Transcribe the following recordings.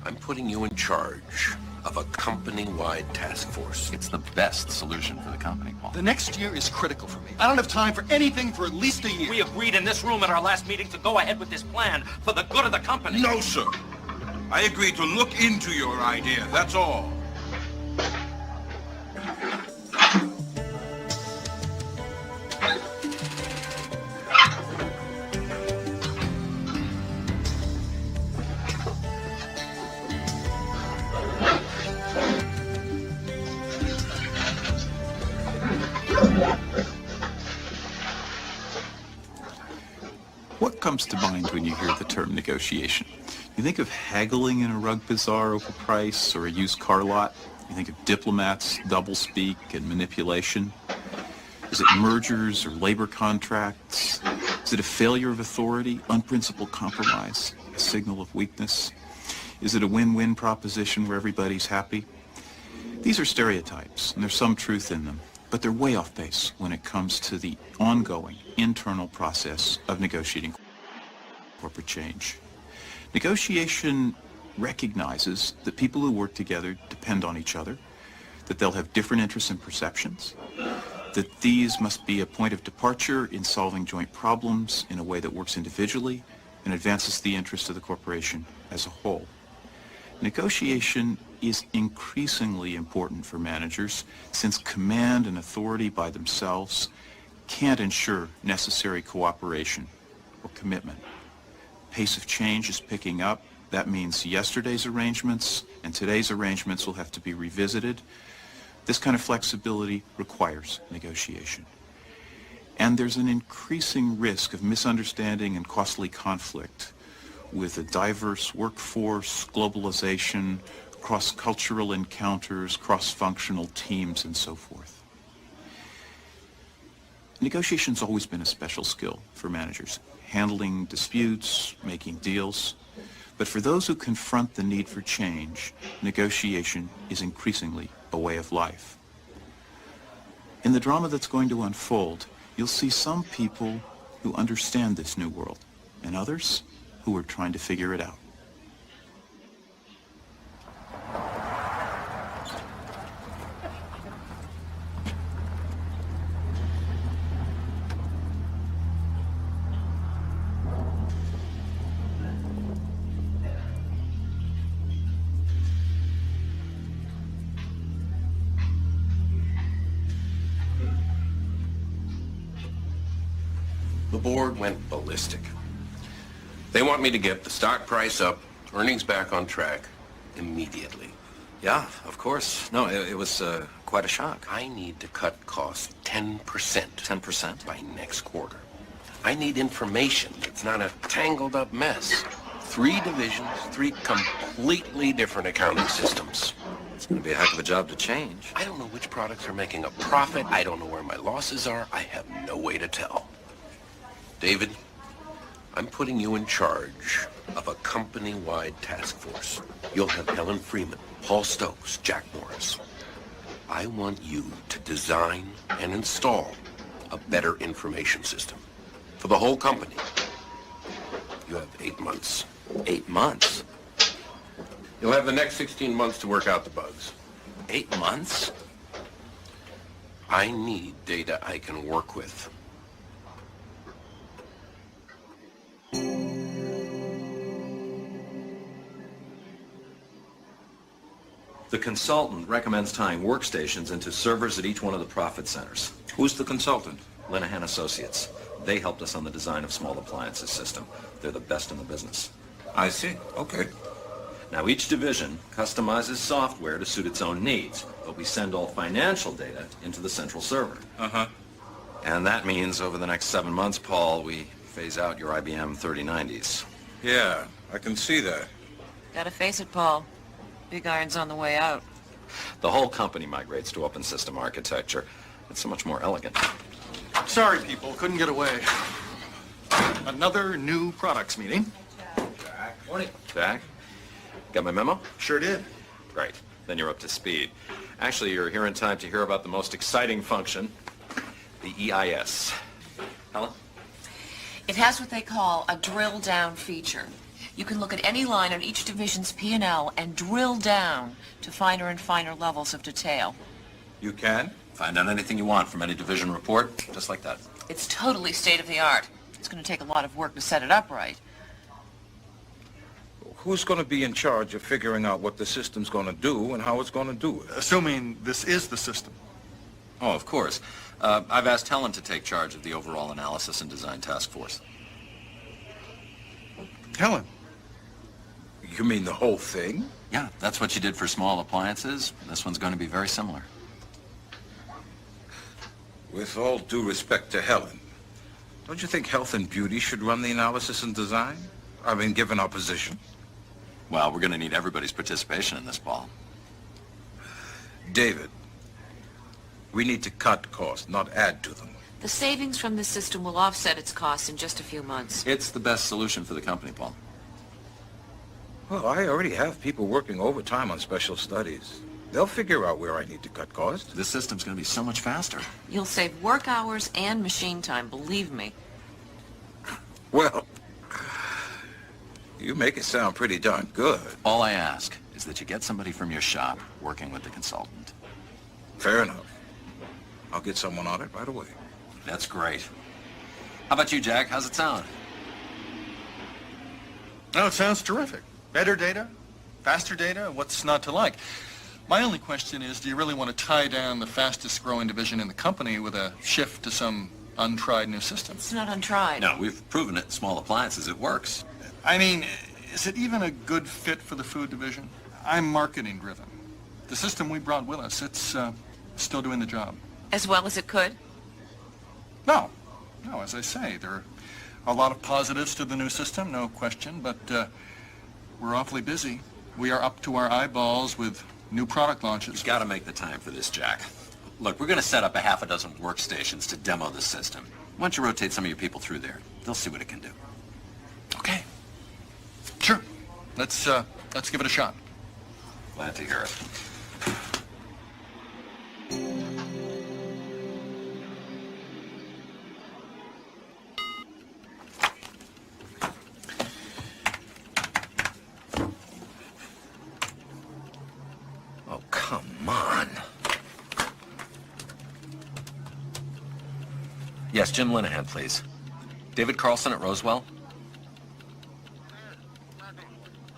I'm putting you in charge of a company-wide task force. It's the best solution for the company, Paul. The next year is critical for me. I don't have time for anything for at least a year. We agreed in this room at our last meeting to go ahead with this plan for the good of the company. No, sir. I agreed to look into your idea, that's all. What comes to mind when you hear the term negotiation? You think of haggling in a rug bazaar over price or a used car lot? You think of diplomats, doublespeak, and manipulation? Is it mergers or labor contracts? Is it a failure of authority, unprincipled compromise, a signal of weakness? Is it a win-win proposition where everybody's happy? These are stereotypes, and there's some truth in them, but they're way off base when it comes to the ongoing internal process of negotiating corporate change. Negotiation recognizes that people who work together depend on each other, that they'll have different interests and perceptions, that these must be a point of departure in solving joint problems in a way that works individually and advances the interests of the corporation as a whole. Negotiation is increasingly important for managers since command and authority by themselves can't ensure necessary cooperation or commitment. Pace of change is picking up. That means yesterday's arrangements and today's arrangements will have to be revisited. This kind of flexibility requires negotiation. And there's an increasing risk of misunderstanding and costly conflict with a diverse workforce, globalization, cross-cultural encounters, cross-functional teams, and so forth. Negotiation's always been a special skill for managers, handling disputes, making deals. But for those who confront the need for change, negotiation is increasingly a way of life. In the drama that's going to unfold, you'll see some people who understand this new world, and others who are trying to figure it out. The board went ballistic. They want me to get the stock price up, earnings back on track, immediately. Yeah, of course. No, it was quite a shock. I need to cut costs 10%. 10%? By next quarter. I need information that's not a tangled up mess. 3 divisions, 3 completely different accounting systems. It's going to be a heck of a job to change. I don't know which products are making a profit. I don't know where my losses are. I have no way to tell. David, I'm putting you in charge of a company-wide task force. You'll have Helen Freeman, Paul Stokes, Jack Morris. I want you to design and install a better information system for the whole company. You have 8 months. 8 months? You'll have the next 16 months to work out the bugs. 8 months? I need data I can work with. The consultant recommends tying workstations into servers at each one of the profit centers. Who's the consultant? Linehan Associates. They helped us on the design of small appliances system. They're the best in the business. I see. Okay. Now, each division customizes software to suit its own needs, but we send all financial data into the central server. Uh-huh. And that means over the next 7 months, Paul, we phase out your IBM 3090s. Yeah, I can see that. Gotta face it, Paul. Big iron's on the way out. The whole company migrates to open system architecture. It's so much more elegant. Sorry, people, couldn't get away. Another new products meeting. Morning. Jack, got my memo? Sure did. Great. Then you're up to speed. Actually, you're here in time to hear about the most exciting function, the EIS. Helen? It has what they call a drill-down feature. You can look at any line on each division's P&L and drill down to finer and finer levels of detail. You can? Find out anything you want from any division report, just like that. It's totally state-of-the-art. It's going to take a lot of work to set it up right. Who's going to be in charge of figuring out what the system's going to do and how it's going to do it? Assuming this is the system. Oh, of course. I've asked Helen to take charge of the overall analysis and design task force. Helen, You mean the whole thing? Yeah, that's what you did for small appliances. This one's going to be very similar. With all due respect to Helen, don't you think health and beauty should run the analysis and design? I mean, given our position. Well, we're going to need everybody's participation in this, Paul. David, we need to cut costs, not add to them. The savings from this system will offset its costs in just a few months. It's the best solution for the company, Paul. Well, I already have people working overtime on special studies. They'll figure out where I need to cut costs. This system's going to be so much faster. You'll save work hours and machine time, believe me. Well, you make it sound pretty darn good. All I ask is that you get somebody from your shop working with the consultant. Fair enough. I'll get someone on it right away. That's great. How about you, Jack? How's it sound? No, it sounds terrific. Better data, faster data, what's not to like? My only question is, do you really want to tie down the fastest growing division in the company with a shift to some untried new system? It's not untried. No, we've proven it in small appliances. It works. I mean, is it even a good fit for the food division? I'm marketing driven. The system we brought with us, it's still doing the job. As well as it could? No, as I say, there are a lot of positives to the new system, no question, but we're awfully busy. We are up to our eyeballs with new product launches. You've got to make the time for this, Jack. Look, we're going to set up a half a dozen workstations to demo the system. Why don't you rotate some of your people through there? They'll see what it can do. Okay. Sure. Let's give it a shot. Glad to hear it. Oh, come on. Yes, Jim Linehan, please. David Carlson at Rosewell?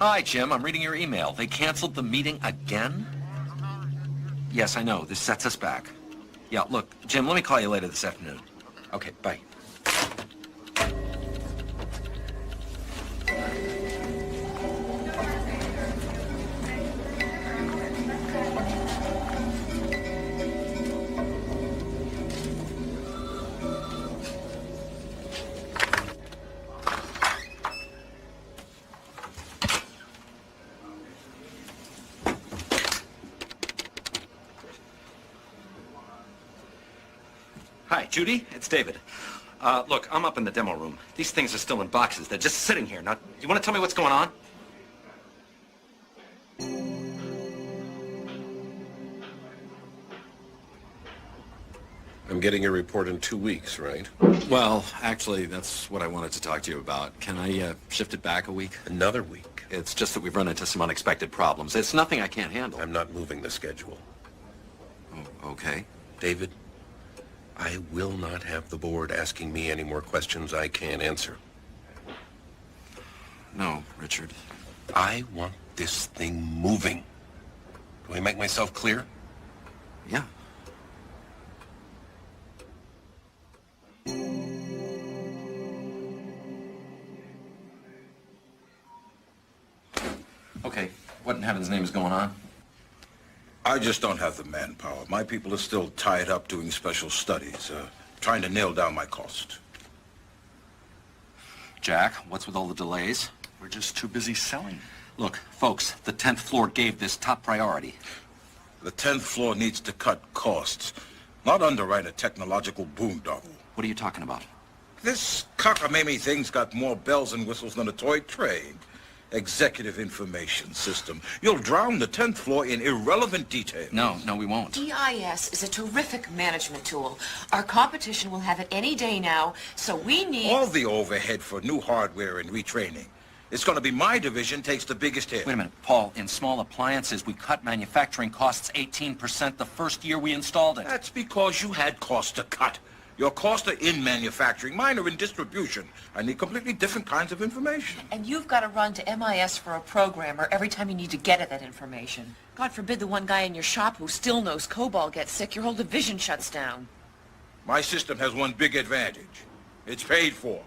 Hi, Jim. I'm reading your email. They canceled the meeting again? Yes, I know. This sets us back. Yeah, look, Jim, let me call you later this afternoon. Okay, bye. Hi, Judy. It's David. Look, I'm up in the demo room. These things are still in boxes. They're just sitting here. Now, you want to tell me what's going on? I'm getting a report in 2 weeks, right? Well, actually, that's what I wanted to talk to you about. Can I shift it back a week? Another week. It's just that we've run into some unexpected problems. It's nothing I can't handle. I'm not moving the schedule. Oh, okay. David, I will not have the board asking me any more questions I can't answer. No, Richard. I want this thing moving. Do I make myself clear? Yeah. Okay, what in heaven's name is going on? I just don't have the manpower. My people are still tied up doing special studies, trying to nail down my cost. Jack, what's with all the delays? We're just too busy selling. Look, folks, the 10th floor gave this top priority. The 10th floor needs to cut costs, not underwrite a technological boondoggle. What are you talking about? This cockamamie thing's got more bells and whistles than a toy train. Executive information system. You'll drown the 10th floor in irrelevant details. No, we won't. DIS is a terrific management tool. Our competition will have it any day now, so we need... All the overhead for new hardware and retraining. It's going to be my division takes the biggest hit. Wait a minute, Paul. In small appliances, we cut manufacturing costs 18% the first year we installed it. That's because you had costs to cut. Your costs are in manufacturing, mine are in distribution. I need completely different kinds of information. And you've got to run to MIS for a programmer every time you need to get at that information. God forbid the one guy in your shop who still knows COBOL gets sick, your whole division shuts down. My system has one big advantage. It's paid for.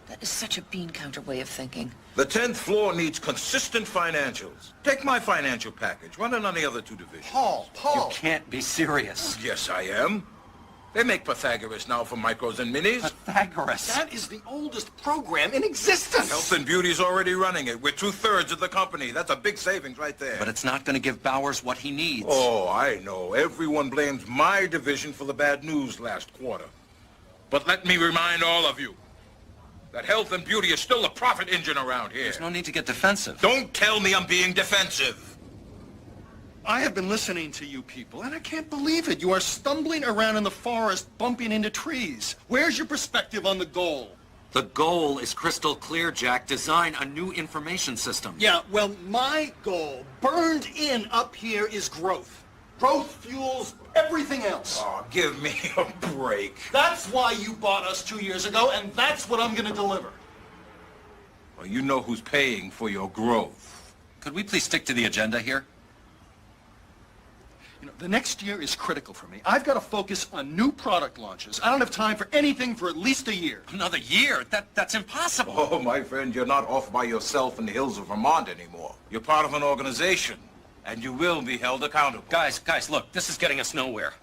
That is such a bean counter way of thinking. The 10th floor needs consistent financials. Take my financial package. Run it on the other two divisions. Paul! You can't be serious. Yes, I am. They make Pythagoras now for micros and minis. Pythagoras. That is the oldest program in existence! Health and Beauty's already running it. We're 2/3 of the company. That's a big savings right there. But it's not going to give Bowers what he needs. Oh, I know. Everyone blames my division for the bad news last quarter. But let me remind all of you that Health and Beauty is still a profit engine around here. There's no need to get defensive. Don't tell me I'm being defensive. I have been listening to you people, and I can't believe it. You are stumbling around in the forest, bumping into trees. Where's your perspective on the goal? The goal is crystal clear, Jack. Design a new information system. Yeah, well, my goal, burned in up here, is growth. Growth fuels everything else. Oh, give me a break. That's why you bought us 2 years ago, and that's what I'm going to deliver. Well, you know who's paying for your growth. Could we please stick to the agenda here? You know, the next year is critical for me. I've got to focus on new product launches. I don't have time for anything for at least a year. Another year? That's impossible. Oh, my friend, you're not off by yourself in the hills of Vermont anymore. You're part of an organization, and you will be held accountable. Guys, look, this is getting us nowhere.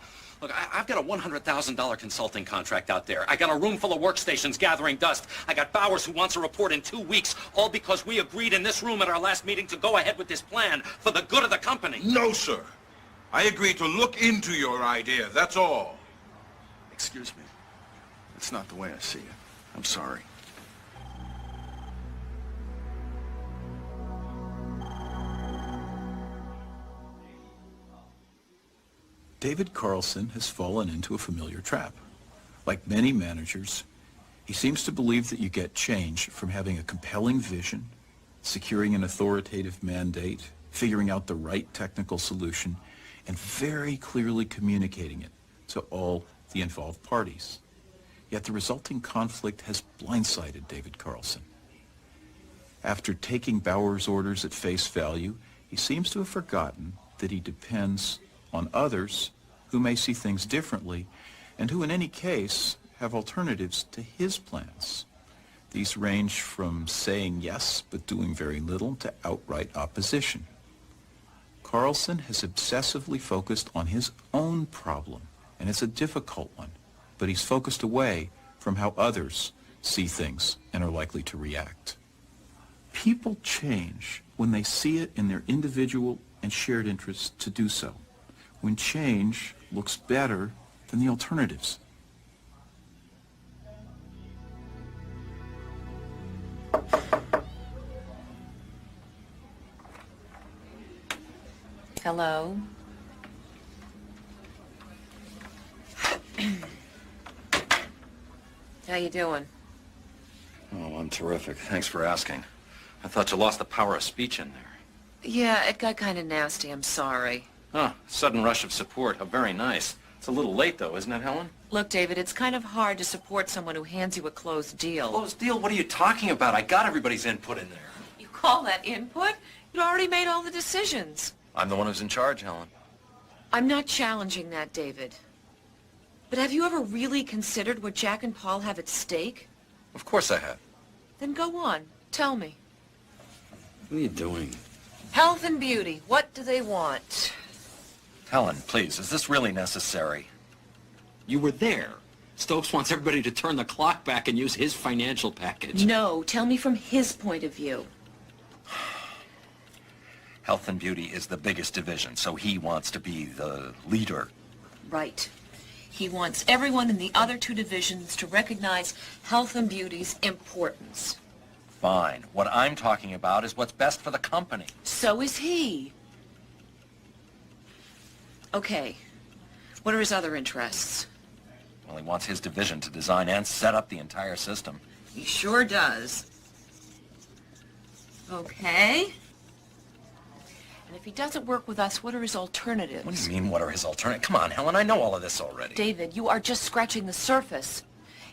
Look, I've got a $100,000 consulting contract out there. I got a room full of workstations gathering dust. I got Bowers who wants a report in 2 weeks, all because we agreed in this room at our last meeting to go ahead with this plan for the good of the company. No, sir. I agreed to look into your idea, that's all. Excuse me. It's not the way I see it. I'm sorry. David Carlson has fallen into a familiar trap. Like many managers, he seems to believe that you get change from having a compelling vision, securing an authoritative mandate, figuring out the right technical solution, and very clearly communicating it to all the involved parties. Yet the resulting conflict has blindsided David Carlson. After taking Bowers' orders at face value, he seems to have forgotten that he depends on others who may see things differently and who in any case have alternatives to his plans. These range from saying yes but doing very little to outright opposition. Carlson has obsessively focused on his own problem, and it's a difficult one, but he's focused away from how others see things and are likely to react. People change when they see it in their individual and shared interests to do so, when change looks better than the alternatives. Hello? How you doing? Oh, I'm terrific. Thanks for asking. I thought you lost the power of speech in there. Yeah, it got kind of nasty. I'm sorry. Huh, sudden rush of support. How very nice. It's a little late, though, isn't it, Helen? Look, David, it's kind of hard to support someone who hands you a closed deal. Closed deal? What are you talking about? I got everybody's input in there. You call that input? You'd already made all the decisions. I'm the one who's in charge, Helen. I'm not challenging that, David. But have you ever really considered what Jack and Paul have at stake? Of course I have. Then go on. Tell me. What are you doing? Health and beauty. What do they want? Helen, please, is this really necessary? You were there. Stokes wants everybody to turn the clock back and use his financial package. No, tell me from his point of view. Health and Beauty is the biggest division, so he wants to be the leader. Right. He wants everyone in the other two divisions to recognize Health and Beauty's importance. Fine. What I'm talking about is what's best for the company. So is he. Okay. What are his other interests? Well, he wants his division to design and set up the entire system. He sure does. Okay. And if he doesn't work with us, what are his alternatives? What do you mean, what are his alternatives? Come on, Helen, I know all of this already. David, you are just scratching the surface.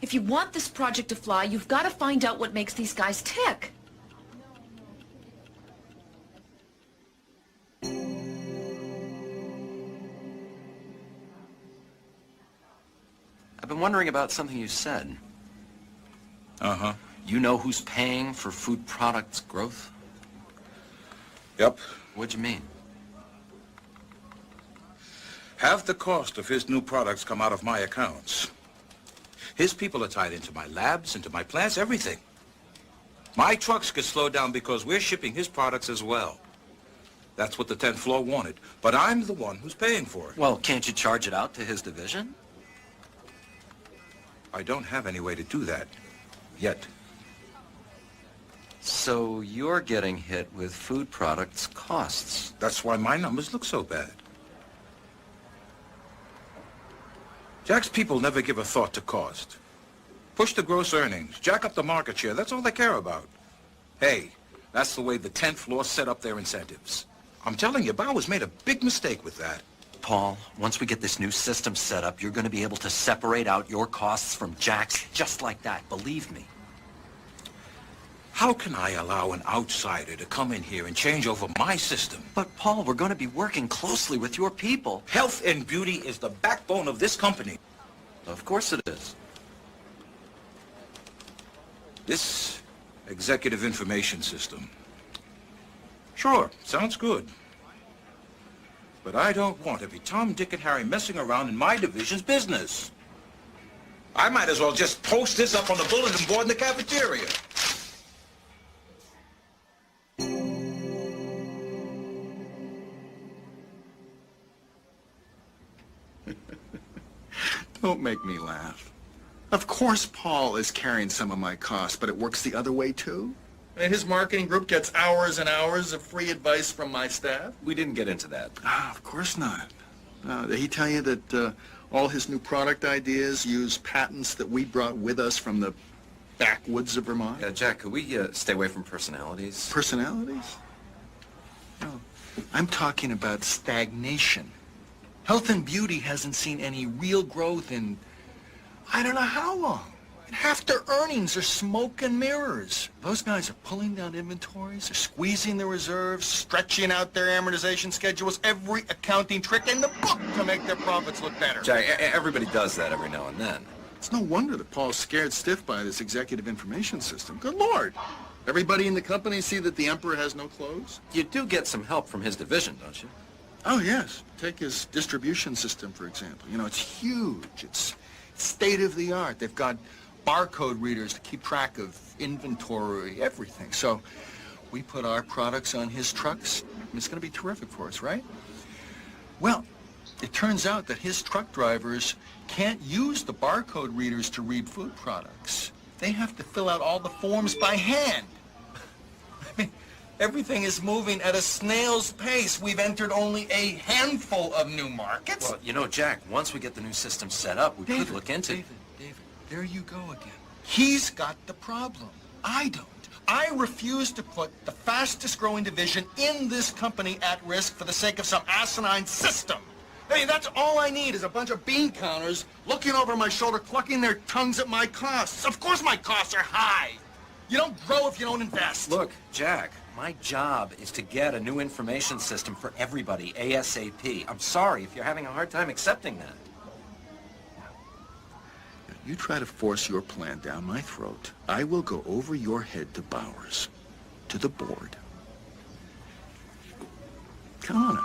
If you want this project to fly, you've got to find out what makes these guys tick. I've been wondering about something you said. Uh-huh. You know who's paying for food products growth? Yep. What'd you mean? Half the cost of his new products come out of my accounts. His people are tied into my labs, into my plants, everything. My trucks get slowed down because we're shipping his products as well. That's what the 10th floor wanted, but I'm the one who's paying for it. Well, can't you charge it out to his division? I don't have any way to do that. Yet. So you're getting hit with food products costs. That's why my numbers look so bad. Jack's people never give a thought to cost. Push the gross earnings, jack up the market share, that's all they care about. Hey, that's the way the 10th floor set up their incentives. I'm telling you, Bauer's made a big mistake with that. Paul, once we get this new system set up, you're going to be able to separate out your costs from Jack's just like that, believe me. How can I allow an outsider to come in here and change over my system? But Paul, we're going to be working closely with your people. Health and beauty is the backbone of this company. Of course it is. This executive information system. Sure, sounds good. But I don't want every Tom, Dick, and Harry messing around in my division's business. I might as well just post this up on the bulletin board in the cafeteria. Don't make me laugh. Of course Paul is carrying some of my costs, but it works the other way too. And his marketing group gets hours and hours of free advice from my staff. We didn't get into that. Of course not. Did he tell you that all his new product ideas use patents that we brought with us from the backwoods of Vermont? Jack, could we stay away from personalities? Personalities? No. I'm talking about stagnation. Health and beauty hasn't seen any real growth in I don't know how long. And half their earnings are smoke and mirrors. Those guys are pulling down inventories, they're squeezing their reserves, stretching out their amortization schedules, every accounting trick in the book to make their profits look better. Jack, everybody does that every now and then. It's no wonder that Paul's scared stiff by this executive information system. Good Lord. Everybody in the company see that the emperor has no clothes? You do get some help from his division, don't you? Oh, yes. Take his distribution system, for example. You know, it's huge. It's state-of-the-art. They've got barcode readers to keep track of inventory, everything. So we put our products on his trucks, and it's going to be terrific for us, right? Well, it turns out that his truck drivers can't use the barcode readers to read food products. They have to fill out all the forms by hand. I mean, everything is moving at a snail's pace. We've entered only a handful of new markets. Well, you know, Jack, once we get the new system set up, we could look into... David, there you go again. He's got the problem. I don't. I refuse to put the fastest growing division in this company at risk for the sake of some asinine system. Hey, that's all I need is a bunch of bean counters looking over my shoulder, clucking their tongues at my costs. Of course my costs are high. You don't grow if you don't invest. Look, Jack, my job is to get a new information system for everybody, ASAP. I'm sorry if you're having a hard time accepting that. You try to force your plan down my throat, I will go over your head to Bowers, to the board. Come on.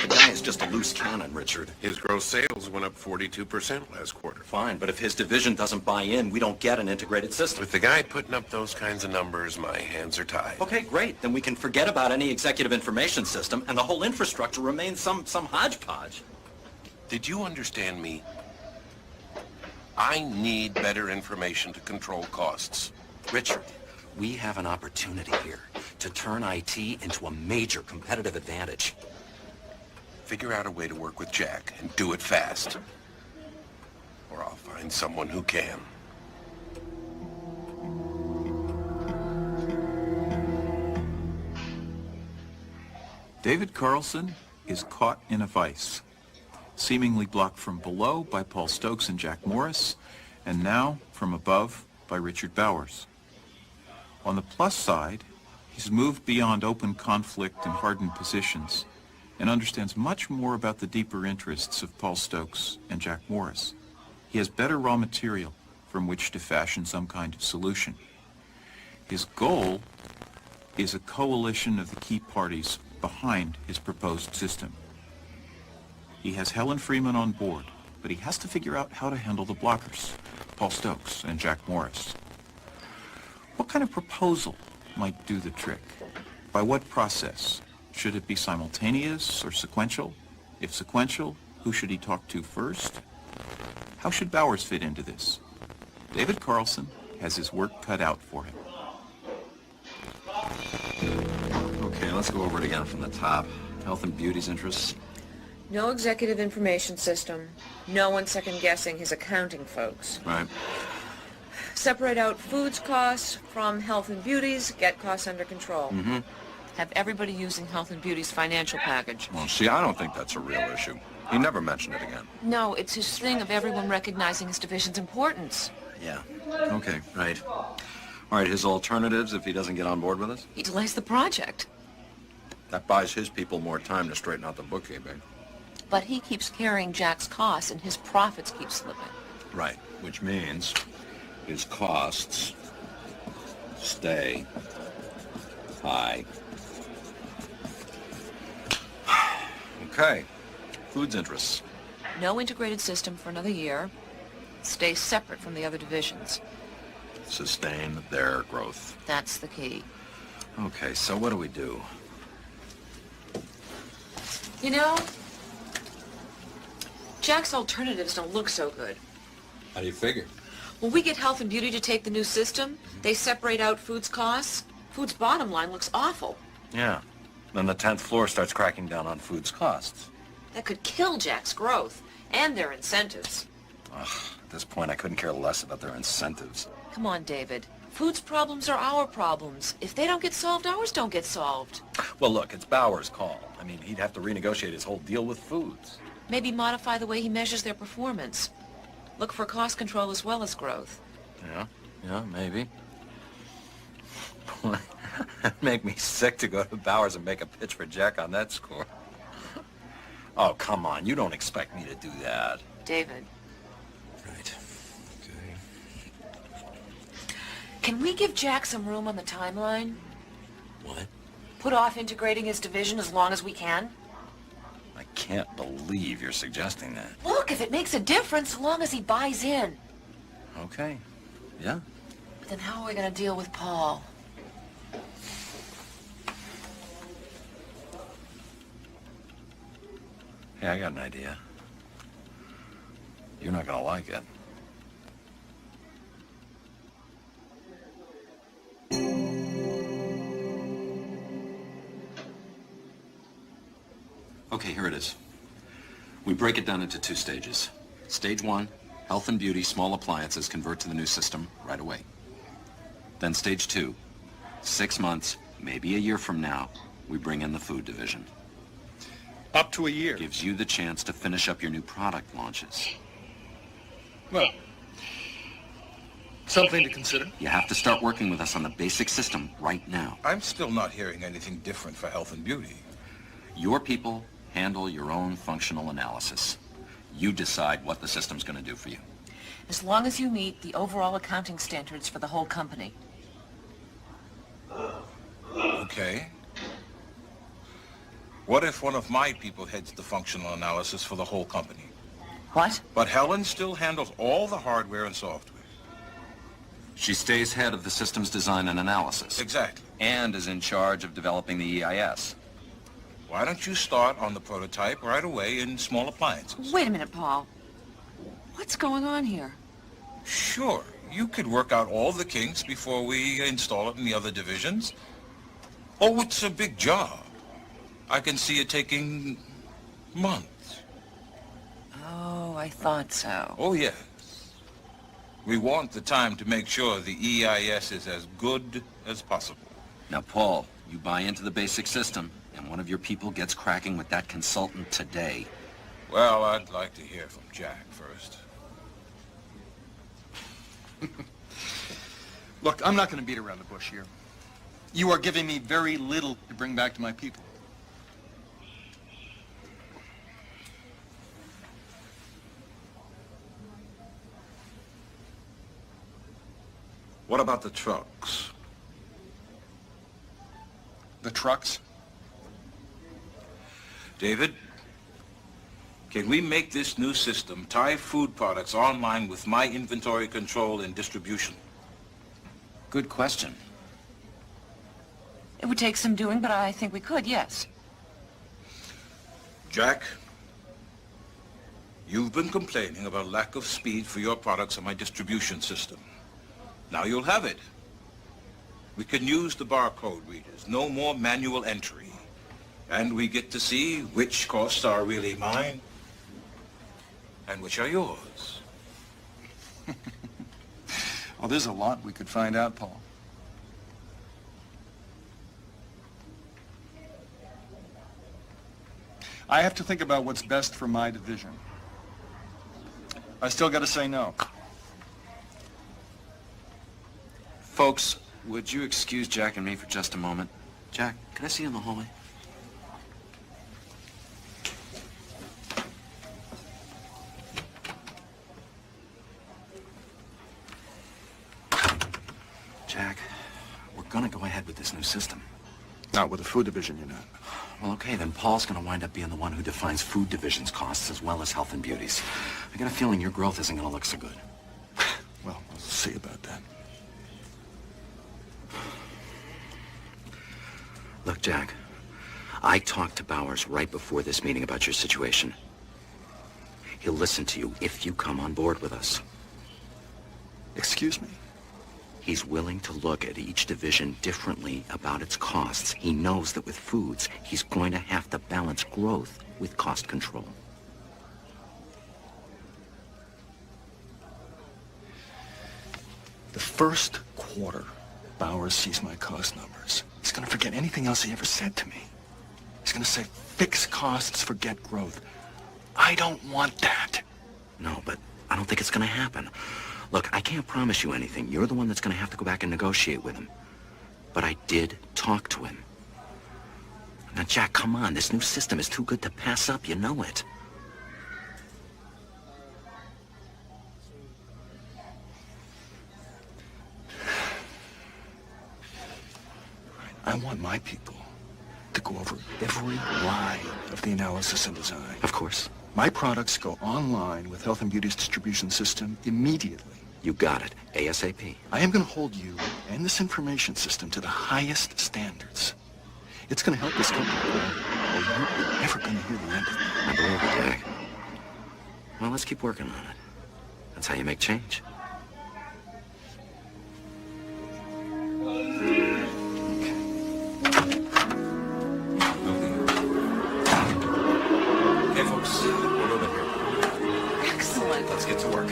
The guy is just a loose cannon, Richard. His gross sales went up 42% last quarter. Fine, but if his division doesn't buy in, we don't get an integrated system. With the guy putting up those kinds of numbers, my hands are tied. Okay, great. Then we can forget about any executive information system, and the whole infrastructure remains some hodgepodge. Did you understand me? I need better information to control costs. Richard, we have an opportunity here to turn IT into a major competitive advantage. Figure out a way to work with Jack and do it fast. find someone who can. David Carlson is caught in a vice, seemingly blocked from below by Paul Stokes and Jack Morris, and now from above by Richard Bowers. On the plus side, he's moved beyond open conflict and hardened positions and understands much more about the deeper interests of Paul Stokes and Jack Morris. He has better raw material from which to fashion some kind of solution. His goal is a coalition of the key parties behind his proposed system. He has Helen Freeman on board, but he has to figure out how to handle the blockers, Paul Stokes and Jack Morris. What kind of proposal might do the trick? By what process? Should it be simultaneous or sequential? If sequential, who should he talk to first? How should Bowers fit into this? David Carlson has his work cut out for him. Okay, let's go over it again from the top. Health and beauty's interests. No executive information system. No one second-guessing his accounting folks. Right. Separate out foods costs from health and beauty's, get costs under control. Mm-hmm. Have everybody using health and beauty's financial package. Well, see, I don't think that's a real issue. He never mentioned it again. No, it's his thing of everyone recognizing his division's importance. Yeah. Okay, right. All right, his alternatives if he doesn't get on board with us? He delays the project. That buys his people more time to straighten out the bookkeeping. But he keeps carrying Jack's costs and his profits keep slipping. Right, which means his costs stay high. Okay, foods interests. No integrated system for another year. Stay separate from the other divisions. Sustain their growth. That's the key. Okay, so what do we do? You know, Jack's alternatives don't look so good. How do you figure? When we get health and beauty to take the new system, they separate out food's costs. Food's bottom line looks awful. Yeah. Then the 10th floor starts cracking down on food's costs. That could kill Jack's growth and their incentives. Ugh, at this point, I couldn't care less about their incentives. Come on, David. Food's problems are our problems. If they don't get solved, ours don't get solved. Well, look, it's Bauer's call. I mean, he'd have to renegotiate his whole deal with foods. Maybe modify the way he measures their performance. Look for cost control as well as growth. Yeah, maybe. Boy, it'd make me sick to go to Bowers and make a pitch for Jack on that score. Oh, come on. You don't expect me to do that. David, Right. Okay. can we give Jack some room on the timeline? What? Put off integrating his division as long as we can? I can't believe you're suggesting that. Look, if it makes a difference, so long as he buys in. Okay. Yeah. But then how are we going to deal with Paul? Hey, I got an idea. You're not gonna like it. Okay, here it is. We break it down into 2 stages. Stage 1, health and beauty, small appliances convert to the new system right away. Then stage 2, 6 months, maybe a year from now, we bring in the food division. Up to a year. Gives you the chance to finish up your new product launches. Well, something to consider. You have to start working with us on the basic system right now. I'm still not hearing anything different for health and beauty. Your people handle your own functional analysis. You decide what the system's going to do for you. As long as you meet the overall accounting standards for the whole company. Okay. What if one of my people heads the functional analysis for the whole company? What? But Helen still handles all the hardware and software. She stays head of the system's design and analysis. Exactly. And is in charge of developing the EIS. Why don't you start on the prototype right away in small appliances? Wait a minute, Paul. What's going on here? Sure. You could work out all the kinks before we install it in the other divisions. Oh, it's a big job. I can see it taking months. Oh, I thought so. Oh, yes. We want the time to make sure the EIS is as good as possible. Now, Paul, you buy into the basic system, and one of your people gets cracking with that consultant today. Well, I'd like to hear from Jack first. Look, I'm not going to beat around the bush here. You are giving me very little to bring back to my people. What about the trucks? The trucks? David, can we make this new system tie food products online with my inventory control and distribution? Good question. It would take some doing, but I think we could, yes. Jack, you've been complaining about lack of speed for your products on my distribution system. Now you'll have it. We can use the barcode readers. No more manual entry. And we get to see which costs are really mine and which are yours. Well, there's a lot we could find out, Paul. I have to think about what's best for my division. I still got to say no. Folks, would you excuse Jack and me for just a moment? Jack, can I see you in the hallway? Jack, we're gonna go ahead with this new system. Not with the food division, you're not. Well, okay, then Paul's gonna wind up being the one who defines food division's costs as well as health and beauty's. I got a feeling your growth isn't gonna look so good. Well, we'll see about that. Look, Jack, I talked to Bowers right before this meeting about your situation. He'll listen to you if you come on board with us. Excuse me? He's willing to look at each division differently about its costs. He knows that with foods, he's going to have to balance growth with cost control. The first quarter, Bowers sees my cost numbers. He's going to forget anything else he ever said to me. He's going to say, fix costs, forget growth. I don't want that. No, but I don't think it's going to happen. Look, I can't promise you anything. You're the one that's going to have to go back and negotiate with him. But I did talk to him. Now, Jack, come on. This new system is too good to pass up. You know it. I want my people to go over every line of the analysis and design. Of course. My products go online with Health and Beauty's distribution system immediately. You got it. ASAP. I am going to hold you and this information system to the highest standards. It's going to help this company grow, or you're never going to hear the end of it. I believe it, Jack. Well, let's keep working on it. That's how you make change. Okay, folks, we're moving here. Excellent. Let's get to work.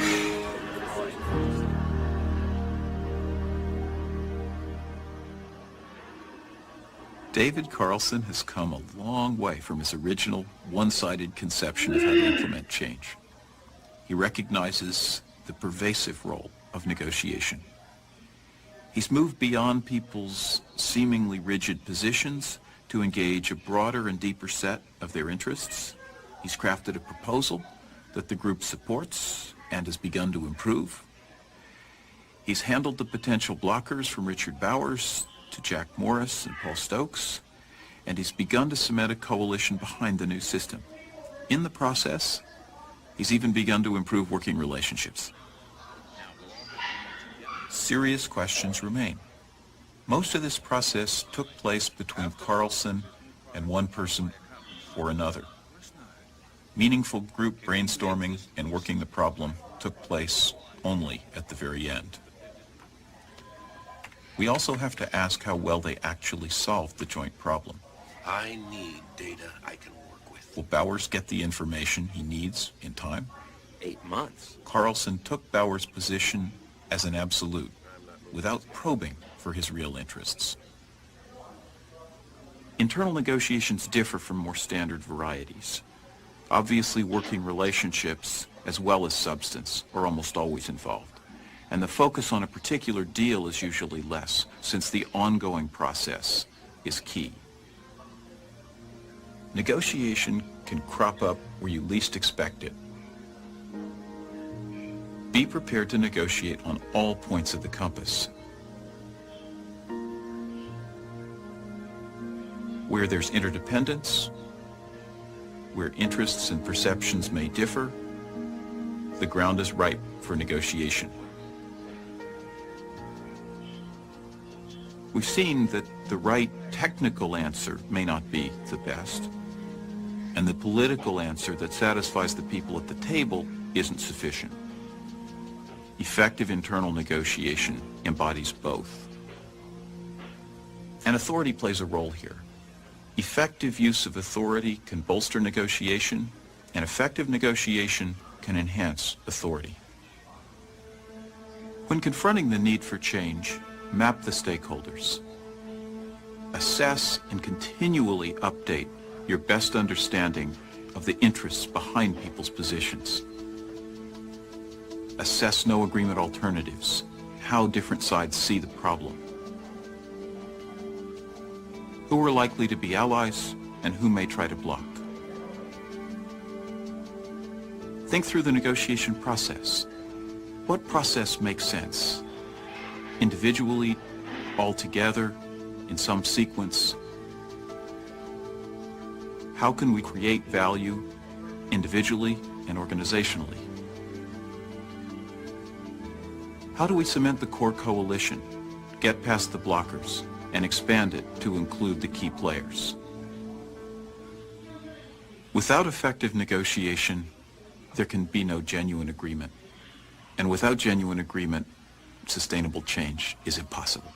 David Carlson has come a long way from his original one-sided conception of how to implement change. He recognizes the pervasive role of negotiation. He's moved beyond people's seemingly rigid positions to engage a broader and deeper set of their interests. He's crafted a proposal that the group supports and has begun to improve. He's handled the potential blockers from Richard Bowers to Jack Morris and Paul Stokes, and he's begun to cement a coalition behind the new system. In the process, he's even begun to improve working relationships. Serious questions remain. Most of this process took place between Carlson and one person or another. Meaningful group brainstorming and working the problem took place only at the very end. We also have to ask how well they actually solved the joint problem. I need data I can work with. Will Bowers get the information he needs in time? 8 months. Carlson took Bauer's position as an absolute, without probing for his real interests. Internal negotiations differ from more standard varieties. Obviously, working relationships, as well as substance, are almost always involved. And the focus on a particular deal is usually less, since the ongoing process is key. Negotiation can crop up where you least expect it. Be prepared to negotiate on all points of the compass. Where there's interdependence, where interests and perceptions may differ, the ground is ripe for negotiation. We've seen that the right technical answer may not be the best, and the political answer that satisfies the people at the table isn't sufficient. Effective internal negotiation embodies both. And authority plays a role here. Effective use of authority can bolster negotiation, and effective negotiation can enhance authority. When confronting the need for change, map the stakeholders. Assess and continually update your best understanding of the interests behind people's positions. Assess no agreement alternatives, how different sides see the problem. Who are likely to be allies and who may try to block. Think through the negotiation process. What process makes sense? Individually, all together, in some sequence? How can we create value individually and organizationally? How do we cement the core coalition, get past the blockers, and expand it to include the key players? Without effective negotiation, there can be no genuine agreement. And without genuine agreement, sustainable change is impossible.